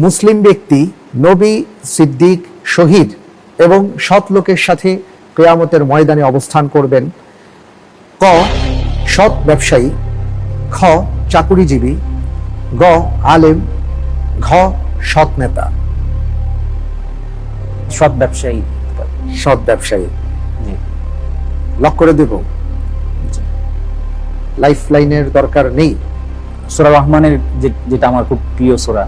মুসলিম ব্যক্তি নবী, সিদ্দিক, শহীদ এবং সৎ লোকের সাথে কিয়ামতের ময়দানে অবস্থান করবেন। ক, সৎ ব্যবসায়ী। খ, চাকুরিজীবী। গ, আলেম। ঘ, সৎ নেতা। সৎ ব্যবসায়ী। সৎ ব্যবসায়ী, জি। লক করে দেব। লাইফ লাইনের দরকার নেই। সূরা রহমানের যেটা আমার খুব প্রিয় সূরা,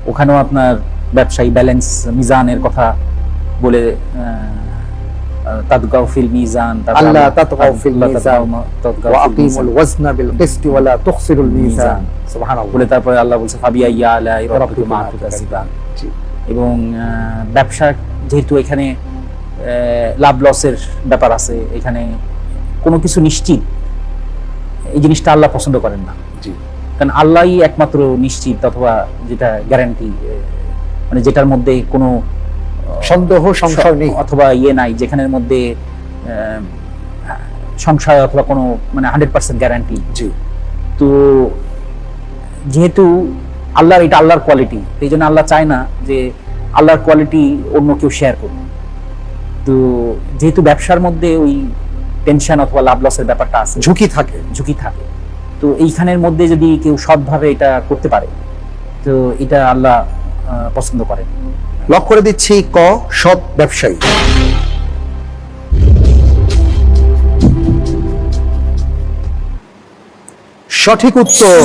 ওখানেও আপনার ব্যবসায়ী ব্যালেন্স মিজানের কথা বলে, তাতগাউ ফিল মিজান, আল্লাহ তাতগাউ ফিল মিজান ওয়া আকিমুল ওয়াজনা বিল কিসতি ওয়া লা তুখসিরুল মিজান। সুবহানাল্লাহ। বলে তারপরে আল্লাহ বলছে ফাবিআইয়া আলাই রাব্বিকুমা তুকাযিবান। এবং ব্যবসা যেহেতু এখানে লাভ লসের ব্যাপার আছে, এখানে কোনো কিছু নিশ্চিত, এই জিনিসটা আল্লাহ পছন্দ করেন না। কারণ আল্লাহই একমাত্র নিশ্চিত অথবা যেটা গ্যারান্টি, মানে যেটার মধ্যে কোনো সন্দেহ সংশয় নেই অথবা নাই, যেখানের মধ্যে সংশয় অথবা কোনো মানে 100% গ্যারান্টি। জি। তো যেহেতু আল্লাহর এটা আল্লাহর কোয়ালিটি, এই জন্য আল্লাহ চায় না যে আল্লাহর কোয়ালিটি অন্য কেউ শেয়ার করবে। তো যেহেতু ব্যবসার মধ্যে ওই টেনশন অথবা লাভ লসের ব্যাপারটা আছে, ঝুঁকি থাকে। তো এইখানের মধ্যে যদি কেউ সৎভাবে এটা করতে পারে, তো এটা আল্লাহ পছন্দ করেন। লক করে দিচ্ছি ক, সৎ ব্যবসায়ী। সঠিক উত্তর।